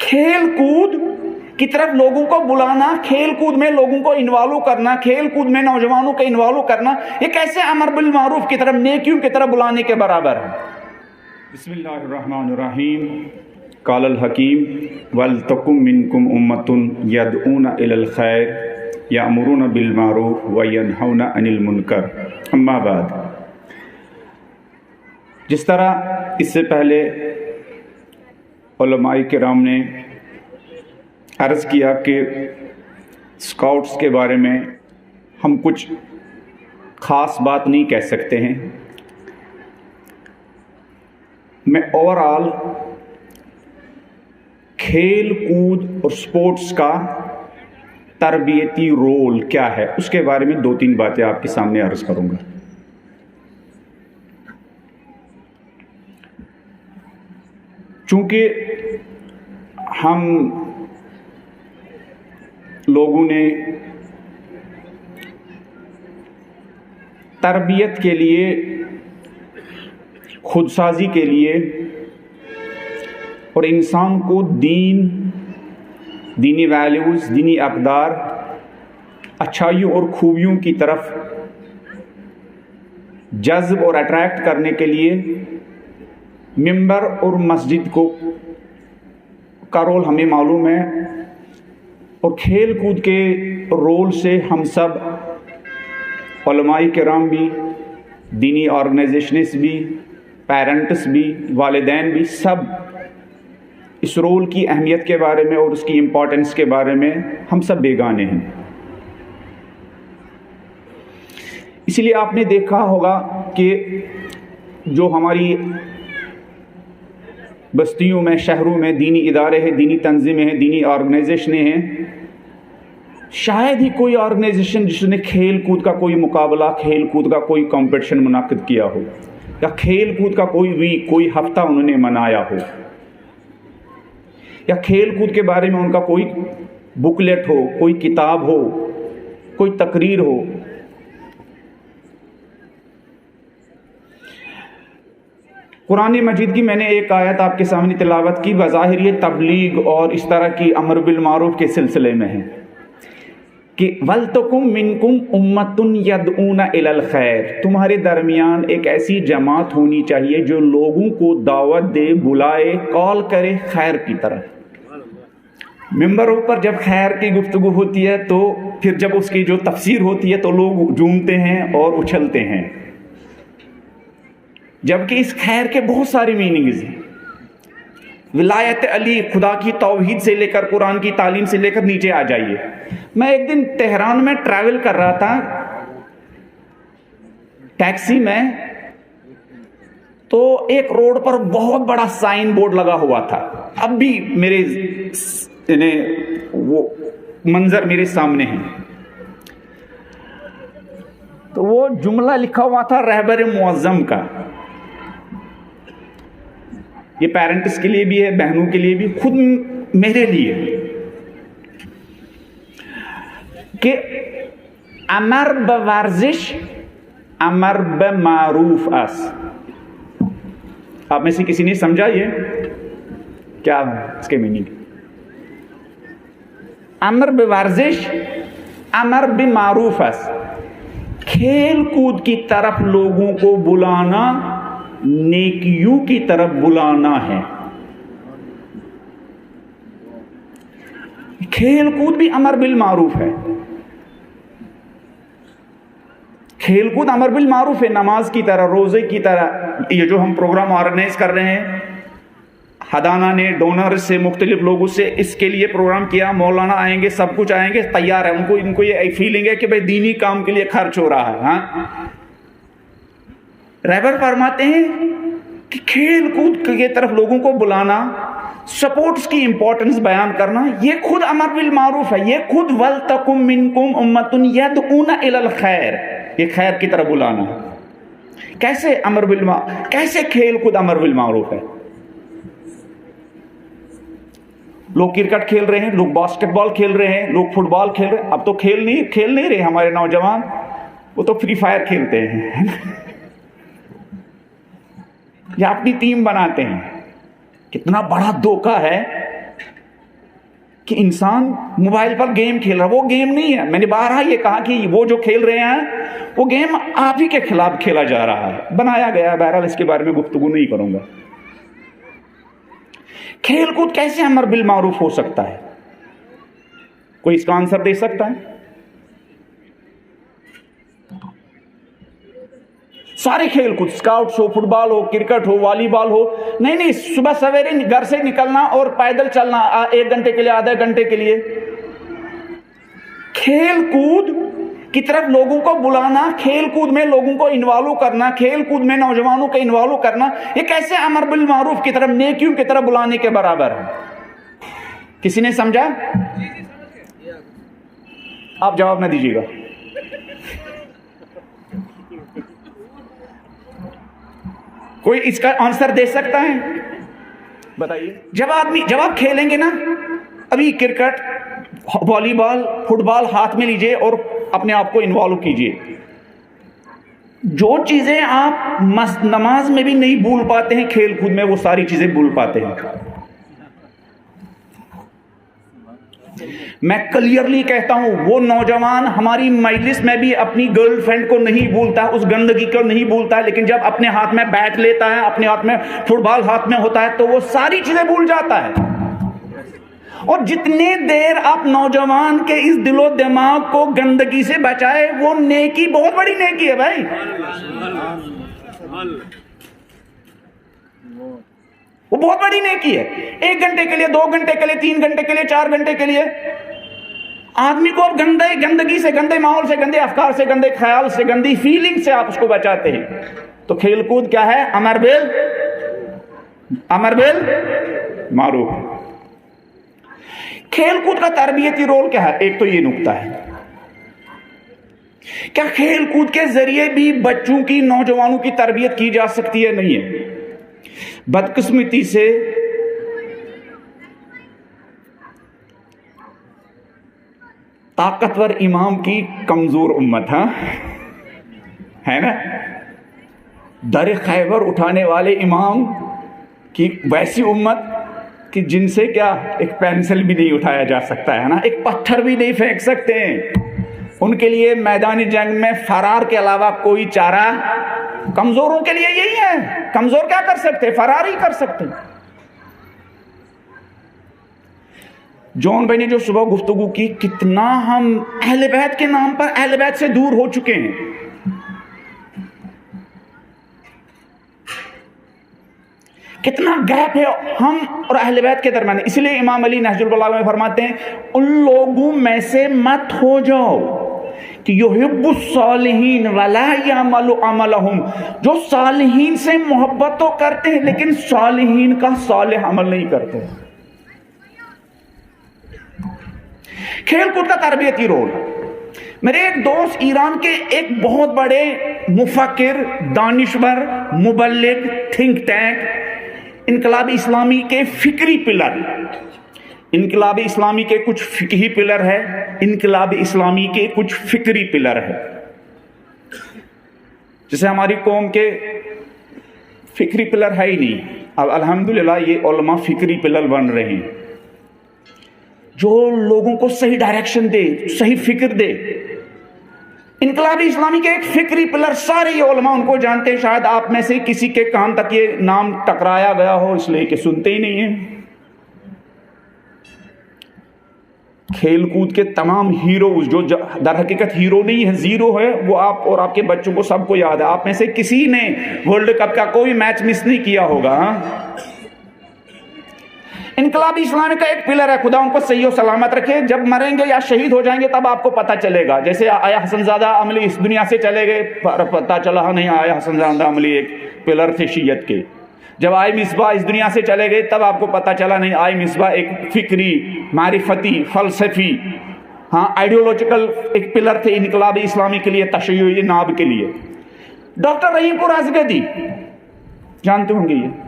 खेल कूद की तरफ लोगों को बुलाना, खेल कूद में लोगों को इन्वॉल्व करना, खेल कूद में नौजवानों को इन्वॉल्व करना, ये कैसे अमर बिल मारूफ की तरफ, नेकियों की तरफ बुलाने के बराबर है? बिस्मिल्लाहिर्रहमानिर्रहीम। कालल हकीम वल तकुम मिनकुम उम्मतुन यदऊना इलल खैर यामुरूना बिल मारूफ व यनहौना अनिल मुनकर। अम्मा बाद, जिस तरह इससे पहले उलमाए किराम ने अर्ज़ किया कि स्काउट्स के बारे में हम कुछ ख़ास बात नहीं कह सकते हैं, मैं ओवरऑल खेल कूद और स्पोर्ट्स का तरबियती रोल क्या है उसके बारे में 2-3 बातें आपके सामने अर्ज़ करूंगा। चूँकि हम लोगों ने तरबियत के लिए, खुदसाजी के लिए और इंसान को दीनी वैल्यूज़, दीनी अक़दार, अच्छाइयों और खूबियों की तरफ जज़्ब और अट्रैक्ट करने के लिए मिंबर और मस्जिद का रोल हमें मालूम है, और खेल कूद के रोल से हम सब उलमाए किराम भी, दीनी ऑर्गेनाइजेशंस भी, पेरेंट्स भी, वालिदैन भी, सब इस रोल की अहमियत के बारे में और उसकी इम्पोर्टेंस के बारे में हम सब बेगाने हैं। इसलिए आपने देखा होगा कि जो हमारी बस्तियों में, शहरों में दीनी इदारे हैं, दीनी तंजीमें हैं, दीनी ऑर्गेनाइजेशनें हैं, शायद ही कोई ऑर्गेनाइजेशन जिसने खेल कूद का कोई मुकाबला, खेल कूद का कोई कंपटीशन मुनाकिद किया हो, या खेल कूद का कोई वीक, कोई हफ्ता उन्होंने मनाया हो, या खेल कूद के बारे में उनका कोई बुकलेट हो, कोई किताब हो, कोई तकरीर हो। कुरान मजीद की मैंने एक आयत आपके सामने तिलावत की, बज़ाहिर ये तबलीग और इस तरह की अमर बिल मारूफ के सिलसिले में है कि वलतकुम मिनकुम उम्मतुन यदऊना इलल खैर, तुम्हारे दरमियान एक ऐसी जमात होनी चाहिए जो लोगों को दावत दे, बुलाए, कॉल करे खैर की तरफ। मिंबरों पर जब खैर की गुफ्तगू होती है तो फिर जब उसकी जो तफसीर होती है तो लोग झूमते हैं और उछलते हैं, जबकि इस खैर के बहुत सारी मीनिंग्स हैं। विलायत अली, खुदा की तौहीद से लेकर कुरान की तालीम से लेकर नीचे आ जाइए। मैं एक दिन तेहरान में ट्रैवल कर रहा था टैक्सी में, तो एक रोड पर बहुत बड़ा साइन बोर्ड लगा हुआ था। अब भी मेरे वो मंजर मेरे सामने है। तो वो जुमला लिखा हुआ था रहबर मुअज़्ज़म का। ये पेरेंट्स के लिए भी है, बहनों के लिए भी, खुद मेरे लिए, कि अमर बवर्जिश अमर बमारूफ अस। आप में से किसी ने समझा ये क्या है इसके मीनिंग? अमर बवर्जिश अमर बमारूफ अस, खेल कूद की तरफ लोगों को बुलाना, नेकियों की तरफ बुलाना है। खेल कूद भी अमर बिल मारूफ है। खेल कूद अमर बिल मारूफ है, नमाज की तरह, रोजे की तरह। ये जो हम प्रोग्राम ऑर्गेनाइज कर रहे हैं, हदाना ने डोनर से, मुख्तलिफ लोगों से इसके लिए प्रोग्राम किया, मौलाना आएंगे, सब कुछ आएंगे, तैयार है। इनको ये फीलिंग है कि भाई दीनी काम के लिए खर्च हो रहा है। हाँ, रहबर फरमाते हैं कि खेल कूद की तरफ लोगों को बुलाना, सपोर्ट्स की इंपॉर्टेंस बयान करना, ये खुद अमर बिल मारूफ है। ये खुद वल तकुम मिनकुम उम्मतुन यदऊना इलल खैर, ये खैर की तरफ बुलाना। कैसे अमर बिल मारूफ, कैसे खेल कूद अमर बिल मारूफ है? लोग क्रिकेट खेल रहे हैं, लोग बास्केटबॉल खेल रहे हैं, लोग फुटबॉल खेल रहे हैं। अब तो खेल नहीं रहे हमारे नौजवान, वो तो फ्री फायर खेलते हैं या अपनी टीम बनाते हैं। कितना बड़ा धोखा है कि इंसान मोबाइल पर गेम खेल रहा है, वो गेम नहीं है। मैंने बारहा ये कहा कि वो जो खेल रहे हैं वो गेम आप ही के खिलाफ खेला जा रहा है, बनाया गया है। बहरहाल इसके बारे में गुफ्तगू नहीं करूंगा। खेल कूद कैसे अमर बिल मारूफ हो सकता है? कोई इसका आंसर दे सकता है? सारे खेल कूद, स्काउट्स हो, फुटबॉल हो, क्रिकेट हो, वॉलीबॉल हो, नहीं, सुबह सवेरे घर से निकलना और पैदल चलना 1 घंटे के लिए, आधे घंटे के लिए, खेल कूद की तरफ लोगों को बुलाना, खेल कूद में लोगों को इन्वॉल्व करना, खेल कूद में नौजवानों को इन्वॉल्व करना, ये कैसे अमर बिल मारूफ की तरफ, नेकियों की तरफ बुलाने के बराबर है? किसी ने समझा? आप जवाब ना दीजिएगा। कोई इसका आंसर दे सकता है? बताइए। जब आप खेलेंगे ना, अभी क्रिकेट, वॉलीबॉल, फुटबॉल हाथ में लीजिए और अपने आप को इन्वॉल्व कीजिए। जो चीजें आप नमाज में भी नहीं भूल पाते हैं, खेल कूद में वो सारी चीजें भूल पाते हैं। मैं क्लियरली कहता हूं, वो नौजवान हमारी मजलिस में भी अपनी गर्लफ्रेंड को नहीं भूलता, उस गंदगी को नहीं भूलता है, लेकिन जब अपने हाथ में बैट लेता है, अपने हाथ में फुटबॉल हाथ में होता है, तो वो सारी चीजें भूल जाता है। और जितने देर आप नौजवान के इस दिलो दिमाग को गंदगी से बचाए, वो नेकी, बहुत बड़ी नेकी है भाई। वो बहुत बड़ी नेकी है। 1 घंटे के लिए, 2 घंटे के लिए, 3 घंटे के लिए, 4 घंटे के लिए आदमी को आप गंदगी से, गंदे माहौल से, गंदे अफकार से, गंदे ख्याल से, गंदी फीलिंग से आप उसको बचाते हैं। तो खेलकूद क्या है? अमर बिल मारूफ। खेलकूद का तरबियती रोल क्या है? एक तो ये नुक्ता है, क्या खेलकूद के जरिए भी बच्चों की, नौजवानों की तरबियत की जा सकती है? नहीं है। बदकिस्मती से ताकतवर इमाम की कमजोर उम्मत है ना। दर खैबर उठाने वाले इमाम की वैसी उम्मत कि जिनसे क्या एक पेंसिल भी नहीं उठाया जा सकता है ना, एक पत्थर भी नहीं फेंक सकते हैं। उनके लिए मैदानी जंग में फरार के अलावा कोई चारा, कमजोरों के लिए यही है। कमजोर क्या कर सकते? फरार ही कर सकते। जॉन भाई ने जो सुबह गुफ्तगू की, कितना हम अहले बैत के नाम पर अहले बैत से दूर हो चुके हैं। कितना गैप है हम और अहले बैत के दरमियान। इसलिए इमाम अली नहजुल बलागा में फरमाते हैं, उन लोगों में से मत हो जाओ कि युहिब्बुस सालिहीन वला यअमलु अमलहुम, जो सालिहीन से मोहब्बत तो करते हैं लेकिन सालिहीन का सालिह अमल नहीं करते। खेलकूद का तरबियती रोल। मेरे एक दोस्त ईरान के एक बहुत बड़े मुफक्किर, दानिश्वर, मुबल्लिग, थिंक टैंक, इनकलाब इस्लामी के फिक्री पिलर, इनकलाब इस्लामी के कुछ फिकही पिलर है, इनकलाब इस्लामी के कुछ फिक्री पिलर है। जैसे हमारी कौम के फिक्री पिलर है ही नहीं, अब अल्हम्दुलिल्लाह ये उलमा फिक्री पिलर बन रहे हैं, जो लोगों को सही डायरेक्शन दे, सही फिक्र दे। इनकलाब इस्लामी के एक फिक्री पिलर, सारे ये उलमा उनको जानते हैं। शायद आप में से किसी के कान तक ये नाम टकराया गया हो, इसलिए कि सुनते ही नहीं है। खेलकूद के तमाम हीरोज, जो दर हकीकत हीरो नहीं है, जीरो है, वो आप और आपके बच्चों को सबको याद है। आप में से किसी ने वर्ल्ड कप का कोई मैच मिस नहीं किया होगा। इनकलाबी इस्लामी का एक पिलर है, खुदा उनको सही और सलामत रखे। जब मरेंगे या शहीद हो जाएंगे तब आपको पता चलेगा। जैसे आया हसनजादा अमली इस दुनिया से चले गए, पता चला नहीं आया हसनजादा अमली एक पिलर थे शीयत के। जब आई मिसबा इस दुनिया से चले गए तब आपको पता चला नहीं आई मिसबा एक फिक्री, मारिफती, फलसफी, हाँ आइडियोलॉजिकल एक पिलर थे इनकलाबी इस्लामी के लिए, तशय्युई नाब के लिए। डॉक्टर रहीमपुर अजगदी जानते होंगे, ये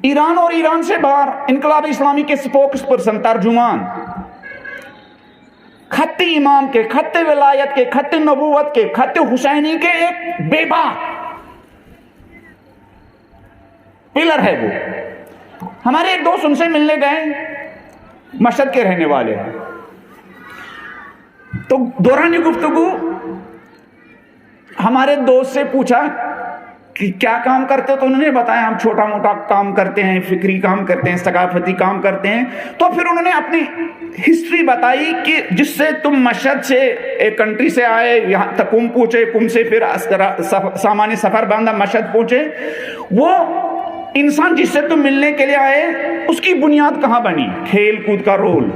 ईरान और ईरान से बाहर इनकलाब इस्लामी के स्पोक्स पर्सन, तर्जुमान, खत्ते इमाम के, खत्ते विलायत के, खत्ते नबूवत के, खत्ते हुसैनी के एक बेबाक पिलर है वो। हमारे एक दोस्त उनसे मिलने गए, मशहद के रहने वाले हैं। तो दौरान गुफ्तगू हमारे दोस्त से पूछा कि क्या काम करते हो, तो उन्होंने बताया हम छोटा मोटा काम करते हैं, फिक्री काम करते हैं, सकाफती काम करते हैं। तो फिर उन्होंने अपनी हिस्ट्री बताई कि जिससे तुम मशहद से एक कंट्री से आए, यहाँ तक कुम पहुंचे, कुम से फिर सामान्य सफर बांधा मशहद पहुंचे, वो इंसान जिससे तुम मिलने के लिए आए उसकी बुनियाद कहाँ बनी? खेल कूद का रोल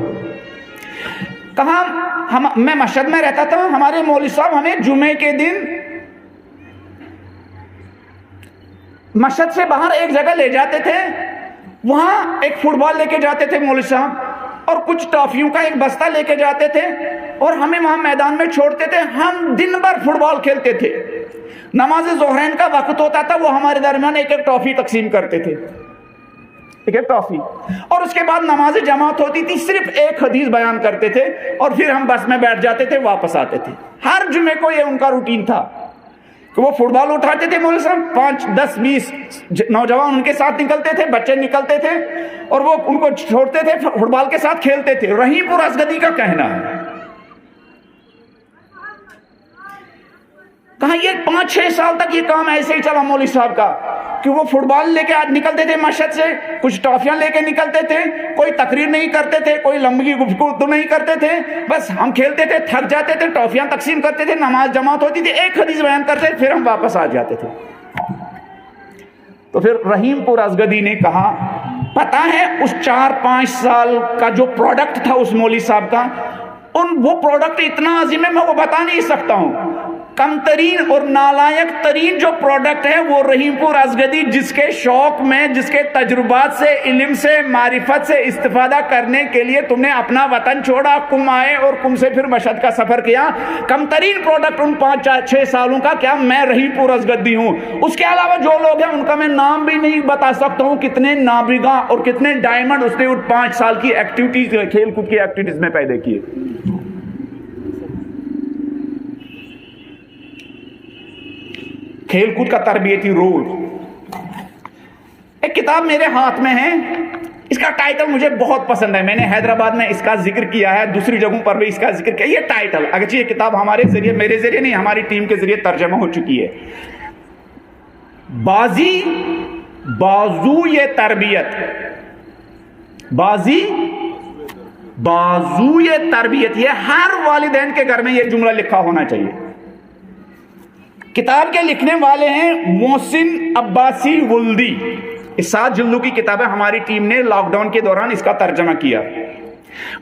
कहाँ। मैं मशहद में रहता था, हमारे मौलवी साहब हमें जुमे के दिन मशहद से बाहर एक जगह ले जाते थे, वहां एक फुटबॉल लेके जाते थे मौलवी साहब, और कुछ टॉफियों का एक बस्ता लेके जाते थे और हमें वहां मैदान में छोड़ते थे। हम दिन भर फुटबॉल खेलते थे। नमाज ज़ोहरैन का वक्त होता था, वो हमारे दरमियान एक एक टॉफी तकसीम करते थे, एक एक टॉफी, और उसके बाद नमाज जमात होती थी, सिर्फ एक हदीस बयान करते थे और फिर हम बस में बैठ जाते थे, वापस आते थे। हर जुमे को ये उनका रूटीन था कि वो फुटबॉल उठाते थे मौलवी साहब, 5, 10, 20 नौजवान उनके साथ निकलते थे, बच्चे निकलते थे और वो उनको छोड़ते थे, फुटबॉल के साथ खेलते थे। रहीमपुर असगदी का कहना है, कहा ये 5-6 साल तक ये काम ऐसे ही चला मौलवी साहब का कि वो फुटबॉल लेके निकलते थे मशहद से, कुछ टॉफियां लेके निकलते थे, कोई तकरीर नहीं करते थे, कोई लंबी गुफ्तगू नहीं करते थे, बस हम खेलते थे, थक जाते थे, टॉफियां तकसीम करते थे, नमाज जमात होती थी, एक हदीस बयान करते, फिर हम वापस आ जाते थे। तो फिर रहीमपुर असगदी ने कहा, पता है उस 4-5 साल का जो प्रोडक्ट था उस मौलवी साहब का, वो प्रोडक्ट इतना अजीम है मैं वो बता नहीं सकता हूं। कम तरीन और नालायक तरीन जो प्रोडक्ट है वो रहीमपुर असगदी, जिसके शौक में, जिसके तजुर्बात से, इल्म से, मारिफत से इस्तिफादा करने के लिए तुमने अपना वतन छोड़ा, कुम आए और कुम से फिर मशहद का सफर किया, कम तरीन प्रोडक्ट उन 5-6 सालों का क्या मैं रहीमपुर असगदी हूं। उसके अलावा जो लोग हैं उनका मैं नाम भी नहीं बता सकता हूं, कितने नाबिगा और कितने डायमंड उसने उन 5 साल की एक्टिविटीज, खेल कूद की एक्टिविटीज में पैदा किए। खेलकूद का तरबियती रोल, एक किताब मेरे हाथ में है, इसका टाइटल मुझे बहुत पसंद है, मैंने हैदराबाद में इसका जिक्र किया है, दूसरी जगहों पर भी इसका जिक्र किया। ये टाइटल, अगर ये किताब हमारे जरिए, मेरे जरिए नहीं, हमारी टीम के जरिए तर्जमा हो चुकी है, बाजी बाजू ये तरबियत, बाजी बाजू ये तरबियत। ये हर वालिदैन के घर में ये जुमला लिखा होना चाहिए। किताब के लिखने वाले हैं मोहसिन अब्बासी वुल्दी। इस 7 जिल्दों की किताब है, हमारी टीम ने लॉकडाउन के दौरान इसका तर्जमा किया।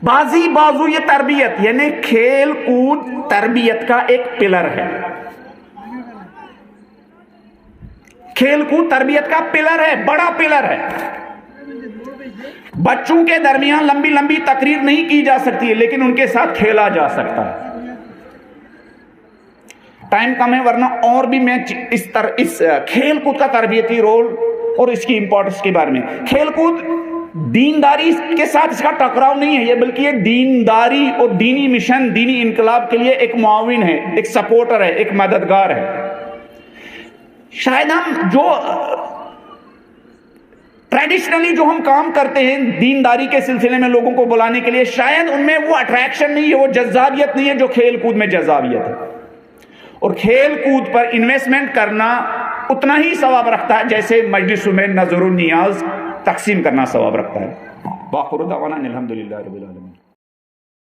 बाजी बाजू ये तरबियत, यानी खेल कूद तरबियत का एक पिलर है। खेल कूद तरबियत का पिलर है, बड़ा पिलर है। बच्चों के दरमियान लंबी लंबी तकरीर नहीं की जा सकती है, लेकिन उनके साथ खेला जा सकता है। टाइम कम है, वरना और भी मैं इस खेल कूद का तरबियती रोल और इसकी इंपॉर्टेंस के बारे में। खेल कूद दीनदारी के साथ इसका टकराव नहीं है, ये बल्कि ये दीनदारी और दीनी मिशन, दीनी इनकलाब के लिए एक मुआविन है, एक सपोर्टर है, एक मददगार है। शायद हम जो ट्रेडिशनली जो हम काम करते हैं दीनदारी के सिलसिले में लोगों को बुलाने के लिए, शायद उनमें वो अट्रैक्शन नहीं है, वो जज्बाबियत नहीं है जो खेल कूद में जज्बाबियत है। और खेल कूद पर इन्वेस्टमेंट करना उतना ही सवाब रखता है जैसे मजलिसों में नजर नियाज तकसीम करना सवाब रखता है। बाखुर दावाना अल्हम्दुलिल्लाह रब्बिल आलमीन।